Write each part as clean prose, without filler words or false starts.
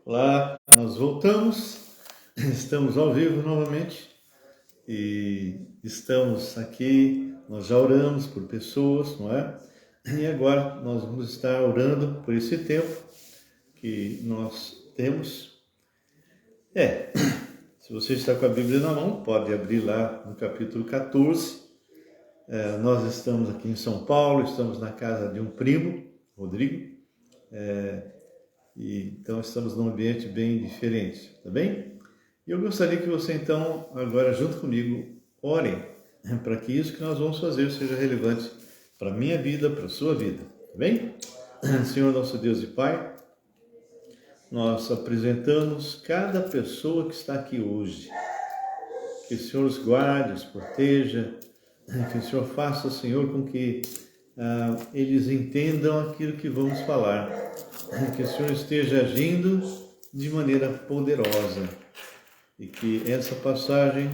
Olá, nós voltamos, estamos ao vivo novamente e estamos aqui, nós já oramos por pessoas, não é? E agora nós vamos estar orando por esse tempo que nós temos. Se você está com a Bíblia na mão, pode abrir lá no capítulo 14. Nós estamos aqui em São Paulo, estamos na casa de um primo, Rodrigo, e então estamos num ambiente bem diferente, tá bem? E eu gostaria que você então, agora junto comigo, ore para que isso que nós vamos fazer seja relevante para a minha vida, para a sua vida, tá bem? Senhor nosso Deus e Pai, nós apresentamos cada pessoa que está aqui hoje. Que o Senhor os guarde, os proteja, que o Senhor faça, Senhor, com que eles entendam aquilo que vamos falar. Que o Senhor esteja agindo de maneira poderosa e que essa passagem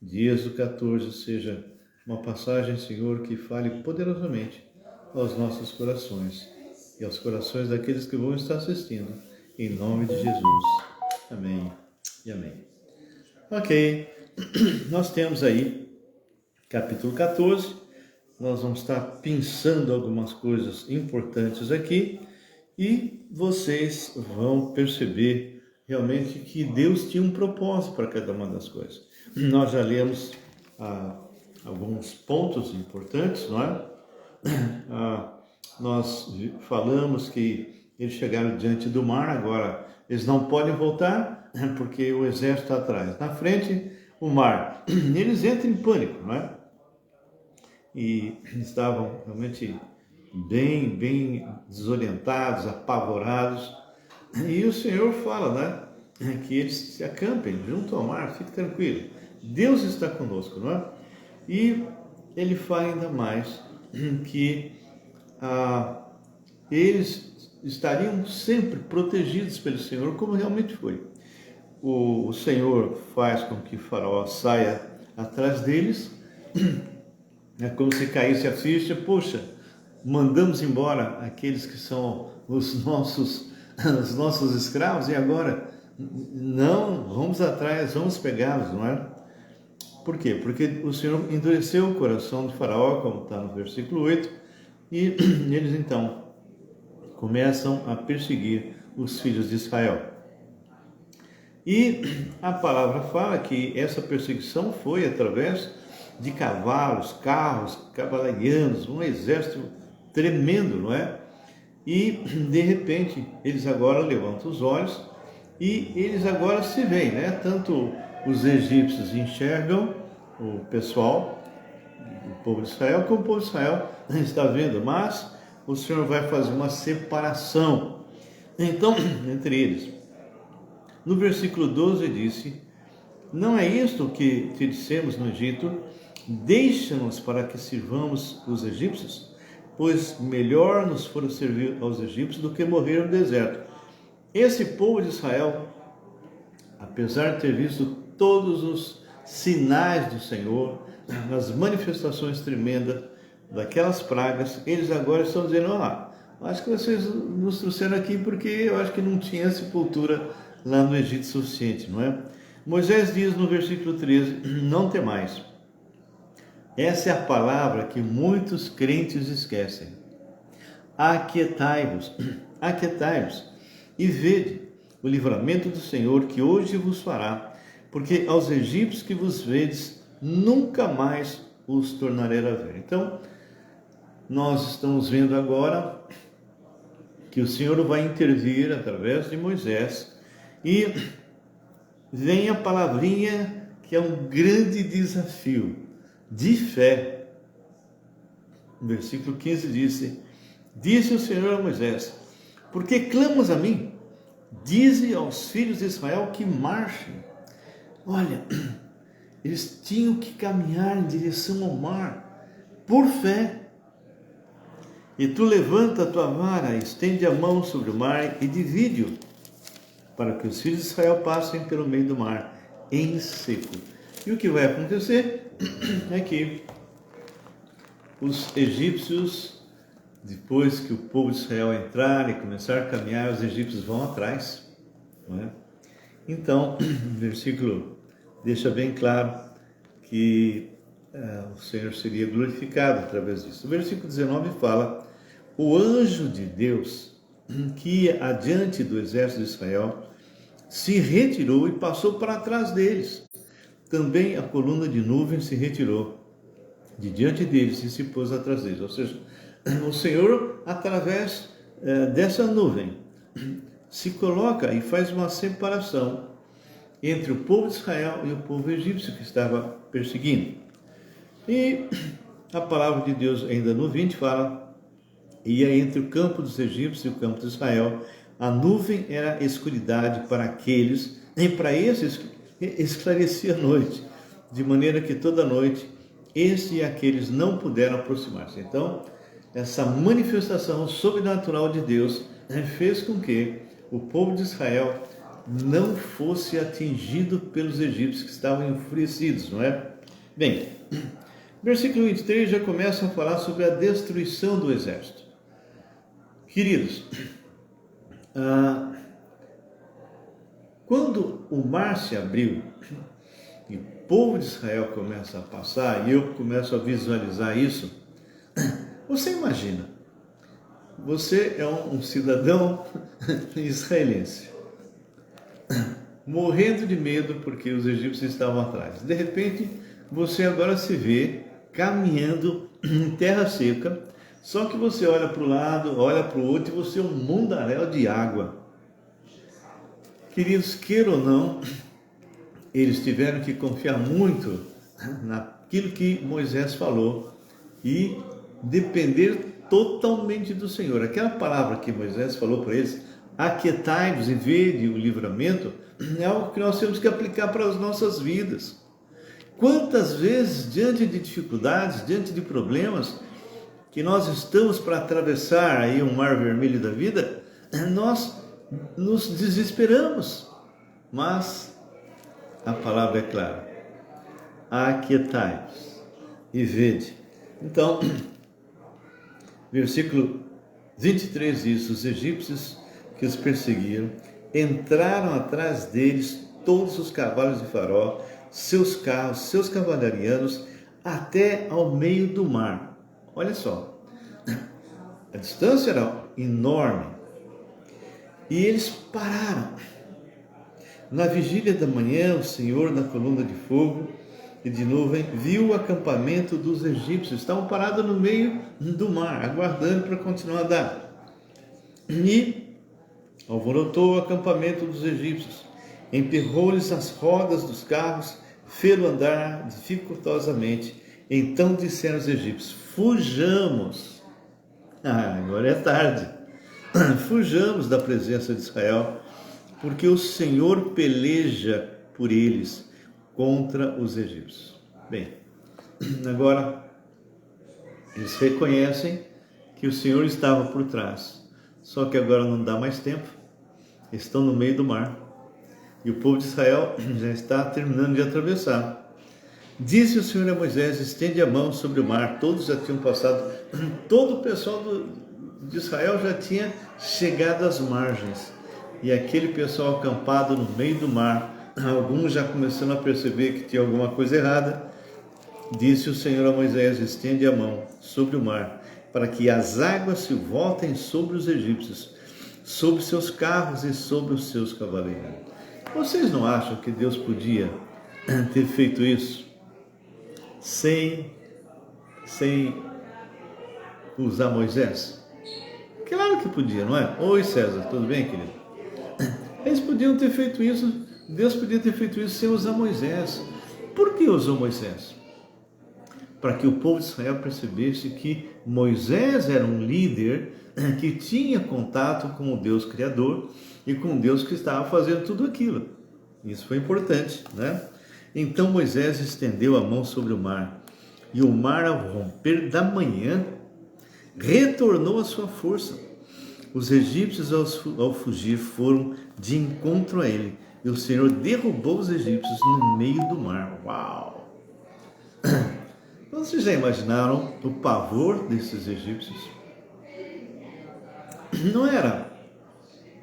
de Êxodo 14 seja uma passagem, Senhor, que fale poderosamente aos nossos corações e aos corações daqueles que vão estar assistindo, em nome de Jesus. Amém e amém. Ok, nós temos aí capítulo 14, nós vamos estar pensando algumas coisas importantes aqui e vocês vão perceber realmente que Deus tinha um propósito para cada uma das coisas. Nós já lemos alguns pontos importantes, não é? Nós falamos que eles chegaram diante do mar, agora eles não podem voltar porque o exército está atrás. Na frente, o mar. Eles entram em pânico, não é? E estavam realmente bem desorientados, apavorados. E o Senhor fala, né, que eles se acampem junto ao mar, fique tranquilo. Deus está conosco, não é? E ele fala ainda mais que eles estariam sempre protegidos pelo Senhor, como realmente foi. O Senhor faz com que o faraó saia atrás deles. É como se caísse a ficha, poxa, mandamos embora aqueles que são os nossos escravos e agora não, vamos atrás, vamos pegá-los, não é? Por quê? Porque o Senhor endureceu o coração do faraó, como está no versículo 8, e eles então começam a perseguir os filhos de Israel. E a palavra fala que essa perseguição foi através de cavalos, carros, cavaleiros, um exército tremendo, não é? E de repente eles agora levantam os olhos e eles agora se veem, né? Tanto os egípcios enxergam o pessoal, o povo de Israel, como o povo de Israel está vendo, mas o Senhor vai fazer uma separação então entre eles. No versículo 12 disse: não é isto que te dissemos no Egito, deixa-nos para que sirvamos os egípcios, pois melhor nos fora servir aos egípcios do que morrer no deserto. Esse povo de Israel, apesar de ter visto todos os sinais do Senhor, as manifestações tremendas daquelas pragas, eles agora estão dizendo: acho que vocês nos trouxeram aqui porque eu acho que não tinha sepultura lá no Egito suficiente, não é? Moisés diz no versículo 13: não temais. Essa é a palavra que muitos crentes esquecem. Aquietai-vos, e vede o livramento do Senhor que hoje vos fará, porque aos egípcios que vos vedes, nunca mais os tornarei a ver. Então, nós estamos vendo agora que o Senhor vai intervir através de Moisés e vem a palavrinha que é um grande desafio de fé. O versículo 15 disse o Senhor a Moisés: por que clamas a mim? Dize aos filhos de Israel que marchem. Olha, eles tinham que caminhar em direção ao mar, por fé. E tu levanta a tua vara, estende a mão sobre o mar e divide-o, para que os filhos de Israel passem pelo meio do mar, em seco. E o que vai acontecer é que os egípcios, depois que o povo de Israel entrar e começar a caminhar, os egípcios vão atrás. não é? Então, o versículo deixa bem claro que o Senhor seria glorificado através disso. O versículo 19 fala: o anjo de Deus, que ia adiante do exército de Israel, se retirou e passou para trás deles. Também a coluna de nuvem se retirou de diante deles e se pôs atrás deles. Ou seja, o Senhor, através dessa nuvem, se coloca e faz uma separação entre o povo de Israel e o povo egípcio que estava perseguindo. E a palavra de Deus ainda no 20 fala: ia entre o campo dos egípcios e o campo de Israel, a nuvem era escuridade para aqueles, e para esses esclarecia a noite, de maneira que toda noite este e aqueles não puderam aproximar-se. Então, essa manifestação sobrenatural de Deus fez com que o povo de Israel não fosse atingido pelos egípcios que estavam enfurecidos, não é? Bem, versículo 23 já começa a falar sobre a destruição do exército. Queridos, quando o mar se abriu e o povo de Israel começa a passar, e eu começo a visualizar isso, você imagina, você é um cidadão israelense, morrendo de medo porque os egípcios estavam atrás. De repente, você agora se vê caminhando em terra seca, só que você olha para o lado, olha para o outro e você é um mundaréu de água. Queridos, queira ou não, eles tiveram que confiar muito naquilo que Moisés falou e depender totalmente do Senhor. Aquela palavra que Moisés falou para eles, aquietai-vos e vede o livramento, é algo que nós temos que aplicar para as nossas vidas. Quantas vezes, diante de dificuldades, diante de problemas, que nós estamos para atravessar aí um mar vermelho da vida, nós nos desesperamos, mas a palavra é clara: aquietai-vos e vede. Então, versículo 23 diz: os egípcios que os perseguiram entraram atrás deles todos os cavalos de Faraó, seus carros, seus cavalarianos, até ao meio do mar. Olha só, a distância era enorme e eles pararam. Na vigília da manhã, o Senhor, na coluna de fogo e de nuvem, viu o acampamento dos egípcios. Estavam parados no meio do mar, aguardando para continuar a andar. E alvorotou o acampamento dos egípcios, emperrou-lhes as rodas dos carros, fê-lo andar dificultosamente. Então disseram os egípcios: fujamos. Agora é tarde. Fujamos da presença de Israel, porque o Senhor peleja por eles contra os egípcios. Bem, agora eles reconhecem que o Senhor estava por trás, só que agora não dá mais tempo, estão no meio do mar e o povo de Israel já está terminando de atravessar. Disse o Senhor a Moisés: estende a mão sobre o mar. Todos já tinham passado, todo o pessoal de Israel já tinha chegado às margens, e aquele pessoal acampado no meio do mar, alguns já começando a perceber que tinha alguma coisa errada. Disse o Senhor a Moisés: estende a mão sobre o mar, para que as águas se voltem sobre os egípcios, sobre seus carros e sobre os seus cavaleiros. Vocês não acham que Deus podia ter feito isso sem usar Moisés? Claro que podia, não é? Oi, César, tudo bem, querido? Eles podiam ter feito isso, Deus podia ter feito isso sem usar Moisés. Por que usou Moisés? Para que o povo de Israel percebesse que Moisés era um líder que tinha contato com o Deus Criador e com o Deus que estava fazendo tudo aquilo. Isso foi importante, né? Então Moisés estendeu a mão sobre o mar, e o mar, ao romper da manhã, retornou à sua força. Os egípcios, ao fugir, foram de encontro a ele, e o Senhor derrubou os egípcios no meio do mar. Uau! Vocês já imaginaram o pavor desses egípcios? Não era,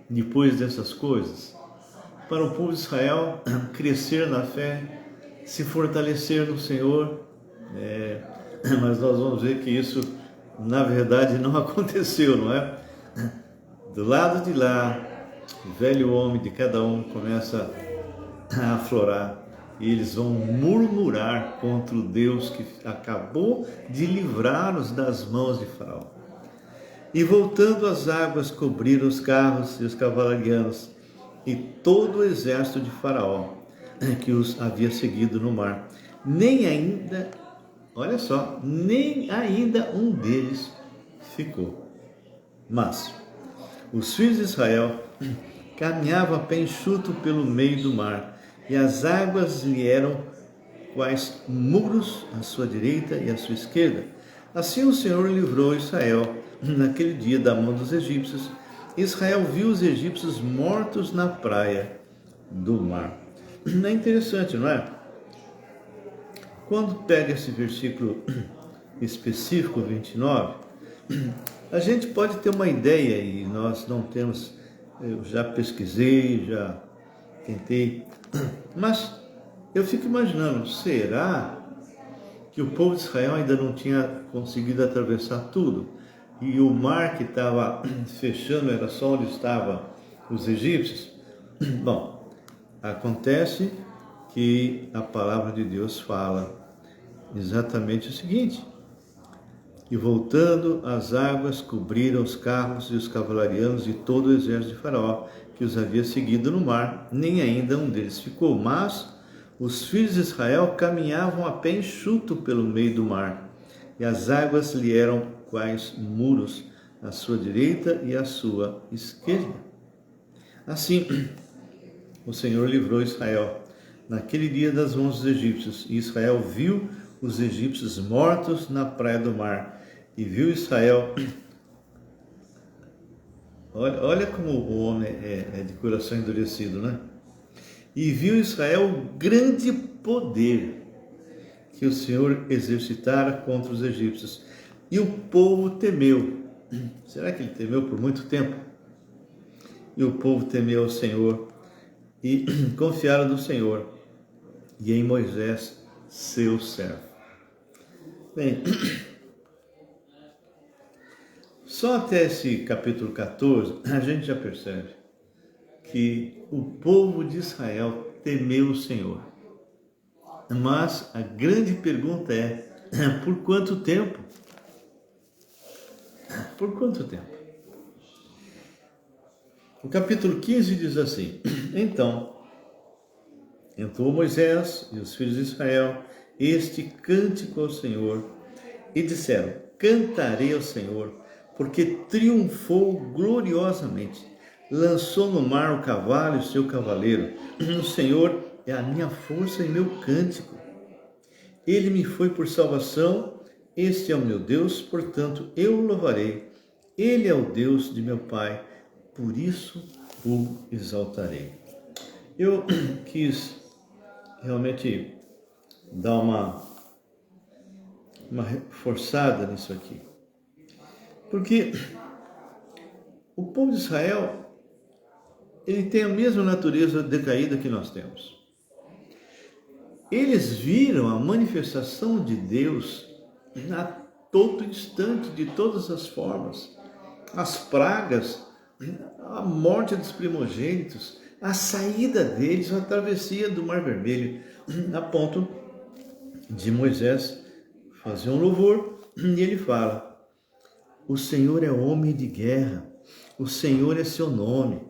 depois dessas coisas, para o povo de Israel crescer na fé, se fortalecer no Senhor, mas nós vamos ver que isso, na verdade, não aconteceu, não é? Do lado de lá, o velho homem de cada um começa a aflorar e eles vão murmurar contra o Deus que acabou de livrá-los das mãos de Faraó. E voltando as águas cobriram os carros e os cavalarianos e todo o exército de Faraó que os havia seguido no mar. Nem ainda, olha só, nem ainda um deles ficou. Mas os filhos de Israel caminhavam a pé enxuto pelo meio do mar, e as águas lhe eram quais muros à sua direita e à sua esquerda. Assim o Senhor livrou Israel naquele dia da mão dos egípcios. Israel viu os egípcios mortos na praia do mar. É interessante, não é? Quando pega esse versículo específico, 29, a gente pode ter uma ideia, e nós não temos, eu já pesquisei, já tentei, mas eu fico imaginando, será que o povo de Israel ainda não tinha conseguido atravessar tudo? E o mar que estava fechando era só onde estavam os egípcios? Bom, acontece que a palavra de Deus fala exatamente o seguinte: e voltando, as águas cobriram os carros e os cavalarianos e todo o exército de Faraó que os havia seguido no mar, nem ainda um deles ficou. Mas os filhos de Israel caminhavam a pé enxuto pelo meio do mar, e as águas lhe eram quais muros à sua direita e à sua esquerda. Assim, o Senhor livrou Israel naquele dia das mãos dos egípcios, e Israel viu os egípcios mortos na praia do mar, e viu Israel, olha como o homem é de coração endurecido, né? E viu Israel o grande poder que o Senhor exercitara contra os egípcios, e o povo temeu. Será que ele temeu por muito tempo? E o povo temeu ao Senhor e confiaram no Senhor e em Moisés, seu servo. Bem, só até esse capítulo 14, a gente já percebe que o povo de Israel temeu o Senhor. Mas a grande pergunta é, por quanto tempo? Por quanto tempo? O capítulo 15 diz assim: então, entoou Moisés e os filhos de Israel este cântico ao Senhor, e disseram: cantarei ao Senhor, porque triunfou gloriosamente, lançou no mar o cavalo e o seu cavaleiro. O Senhor é a minha força e meu cântico. Ele me foi por salvação, este é o meu Deus, portanto eu o louvarei. Ele é o Deus de meu Pai, por isso o exaltarei. Eu quis realmente dar uma forçada nisso aqui, porque o povo de Israel, ele tem a mesma natureza decaída que nós temos. Eles viram a manifestação de Deus a todo instante, de todas as formas. As pragas, a morte dos primogênitos, a saída deles, a travessia do Mar Vermelho, a ponto de Moisés fazer um louvor, e ele fala: o Senhor é homem de guerra, o Senhor é seu nome.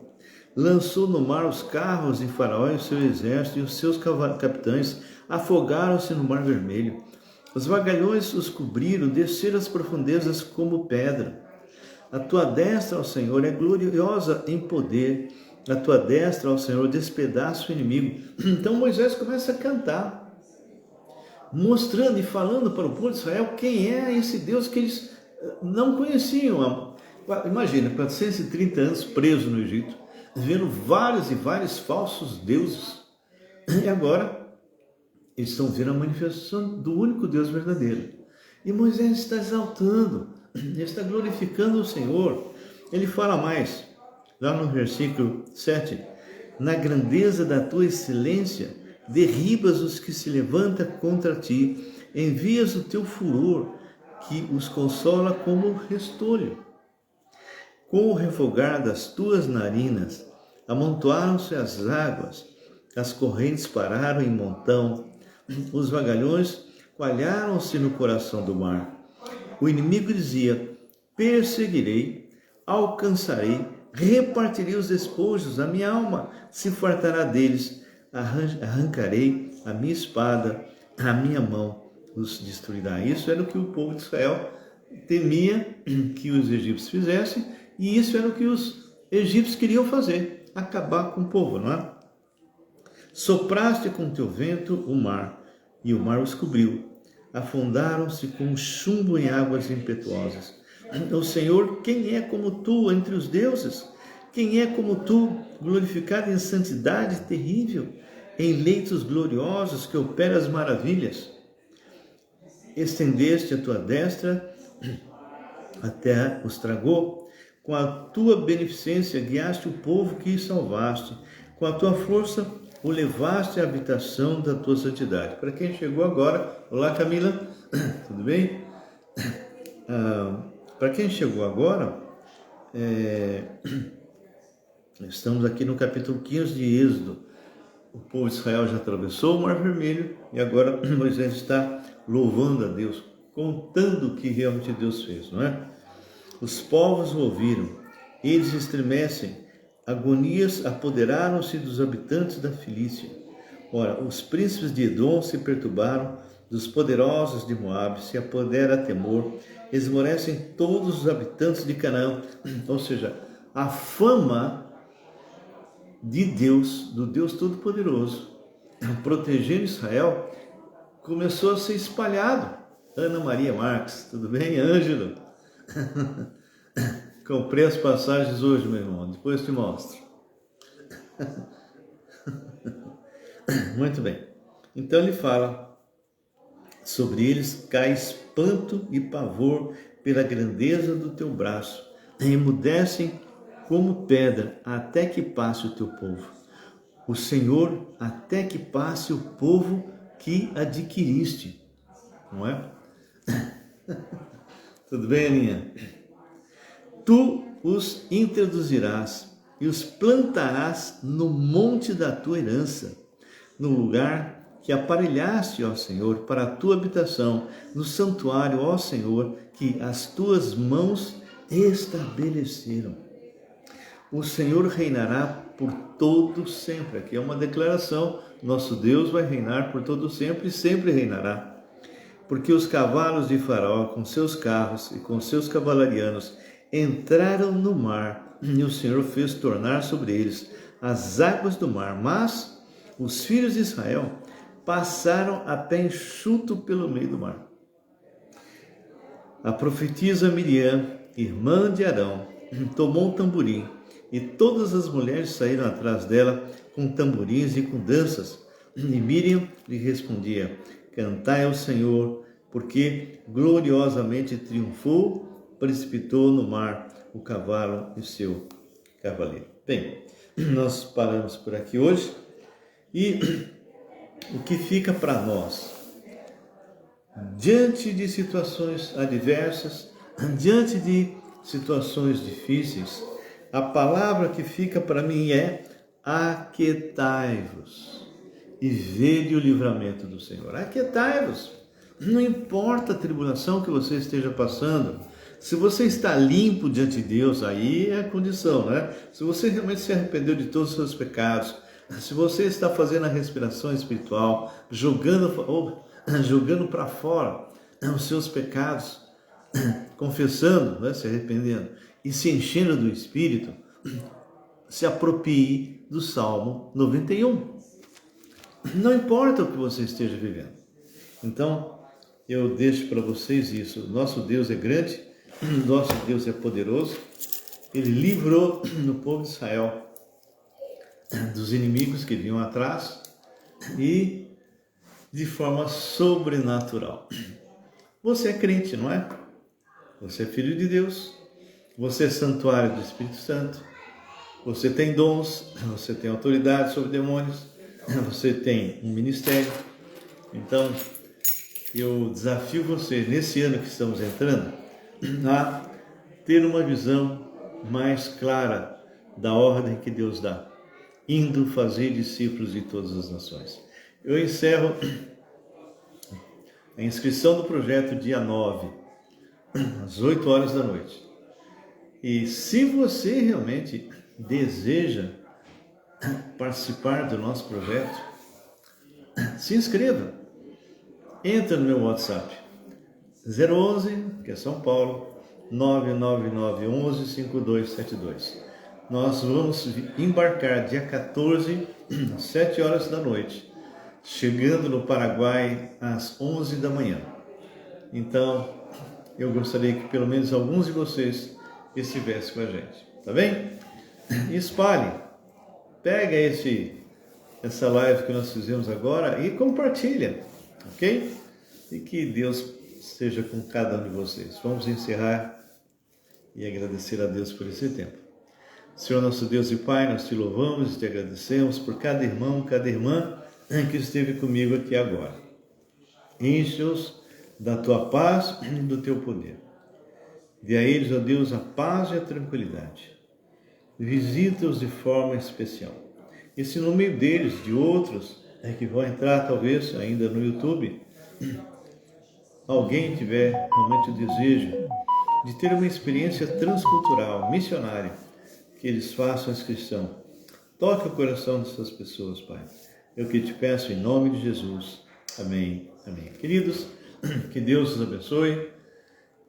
Lançou no mar os carros de Faraó e o seu exército, e os seus capitães afogaram-se no Mar Vermelho. Os vagalhões os cobriram, desceram as profundezas como pedra. A tua destra, ó Senhor, é gloriosa em poder. A tua destra, ó Senhor, despedaça o inimigo. Então Moisés começa a cantar, mostrando e falando para o povo de Israel quem é esse Deus que eles não conheciam. Imagina, 430 anos preso no Egito, vendo vários e vários falsos deuses. E agora eles estão vendo a manifestação do único Deus verdadeiro. E Moisés está exaltando, ele está glorificando o Senhor. Ele fala mais, lá no versículo 7, Na grandeza da tua excelência, derribas os que se levantam contra ti, envias o teu furor, que os consola como restolho. Com o refogar das tuas narinas, amontoaram-se as águas, as correntes pararam em montão, os vagalhões coalharam-se no coração do mar. O inimigo dizia: perseguirei, alcançarei, repartirei os despojos, a minha alma se fartará deles, arrancarei a minha espada, a minha mão os destruirá. Isso era o que o povo de Israel temia que os egípcios fizessem, e isso era o que os egípcios queriam fazer, acabar com o povo, não é? Sopraste com teu vento o mar, e o mar os cobriu. Afundaram-se com chumbo em águas impetuosas. O Senhor, quem é como tu entre os deuses? Quem é como tu, glorificado em santidade terrível, em leitos gloriosos que operas maravilhas? Estendeste a tua destra, a terra os tragou. Com a tua beneficência guiaste o povo que salvaste. Com a tua força o levaste à habitação da tua santidade. Para quem chegou agora, olá Camila, tudo bem? Para quem chegou agora, estamos aqui no capítulo 15 de Êxodo. O povo de Israel já atravessou o Mar Vermelho e agora Moisés está louvando a Deus, contando o que realmente Deus fez, não é? Os povos o ouviram, eles estremecem, agonias apoderaram-se dos habitantes da Filícia. Ora, os príncipes de Edom se perturbaram, dos poderosos de Moabe se apodera temor, esmorecem todos os habitantes de Canaã. Ou seja, a fama de Deus, do Deus Todo-Poderoso, protegendo Israel, começou a ser espalhado. Ana Maria Marques, tudo bem? Ângelo? Comprei as passagens hoje, meu irmão, depois te mostro. Muito bem. Então ele fala: sobre eles cai espanto e pavor pela grandeza do teu braço, emudecem como pedra até que passe o teu povo. O Senhor, até que passe o povo que adquiriste. Não é? Tudo bem, Aninha? Tu os introduzirás e os plantarás no monte da tua herança, no lugar que aparelhaste, ó Senhor, para a tua habitação, no santuário, ó Senhor, que as tuas mãos estabeleceram. O Senhor reinará por todo sempre. Aqui é uma declaração: nosso Deus vai reinar por todo sempre e sempre reinará. Porque os cavalos de Faraó, com seus carros e com seus cavalarianos, entraram no mar, e o Senhor fez tornar sobre eles as águas do mar. Mas os filhos de Israel passaram a pé enxuto pelo meio do mar. A profetisa Miriam, irmã de Arão, tomou um tamborim, e todas as mulheres saíram atrás dela com tamborins e com danças. E Miriam lhe respondia: cantai ao Senhor, porque gloriosamente triunfou, precipitou no mar o cavalo e seu cavaleiro. Bem, nós paramos por aqui hoje, e o que fica para nós? Diante de situações adversas, diante de situações difíceis, a palavra que fica para mim é: aquietai-vos e vede o livramento do Senhor. Aquietai-vos. Não importa a tribulação que você esteja passando, se você está limpo diante de Deus, aí é a condição, né? Se você realmente se arrependeu de todos os seus pecados, se você está fazendo a respiração espiritual, jogando para fora os seus pecados, confessando, né, se arrependendo e se enchendo do Espírito, se aproprie do Salmo 91. Não importa o que você esteja vivendo. Então, eu deixo para vocês isso. Nosso Deus é grande, nosso Deus é poderoso. Ele livrou o povo de Israel dos inimigos que vinham atrás e de forma sobrenatural. Você é crente, não é? Você é filho de Deus. Você é santuário do Espírito Santo. Você tem dons, você tem autoridade sobre demônios, você tem um ministério. Então, eu desafio você, nesse ano que estamos entrando, a ter uma visão mais clara da ordem que Deus dá, indo fazer discípulos de todas as nações. Eu encerro a inscrição do projeto dia 9, às 8 horas da noite. E se você realmente deseja participar do nosso projeto, se inscreva. Entra no meu WhatsApp, 011, que é São Paulo, 99911-5272. Nós vamos embarcar dia 14, às 7 horas da noite, chegando no Paraguai às 11 da manhã. Então, eu gostaria que pelo menos alguns de vocês estivessem com a gente, tá bem? Espalhe, pega essa live que nós fizemos agora e compartilha, ok? E que Deus seja com cada um de vocês. Vamos encerrar e agradecer a Deus por esse tempo. Senhor nosso Deus e Pai, nós te louvamos e te agradecemos por cada irmão, cada irmã que esteve comigo aqui agora. Enche-os da tua paz e do teu poder. Dê a eles, ó Deus, a paz e a tranquilidade. Visita-os de forma especial. E se no meio deles, de outros, que vão entrar talvez ainda no YouTube, alguém tiver realmente o desejo de ter uma experiência transcultural, missionária, que eles façam a inscrição. Toque o coração dessas pessoas, Pai. Eu que te peço em nome de Jesus. Amém. Amém. Queridos, que Deus os abençoe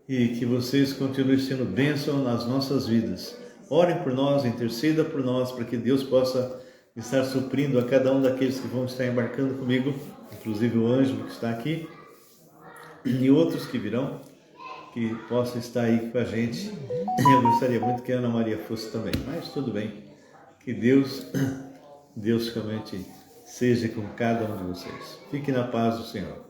e que vocês continuem sendo bênção nas nossas vidas. Orem por nós, interceda por nós, para que Deus possa estar suprindo a cada um daqueles que vão estar embarcando comigo, inclusive o Ângelo que está aqui, e outros que virão, que possam estar aí com a gente. Eu gostaria muito que a Ana Maria fosse também, mas tudo bem. Que Deus realmente seja com cada um de vocês. Fique na paz do Senhor.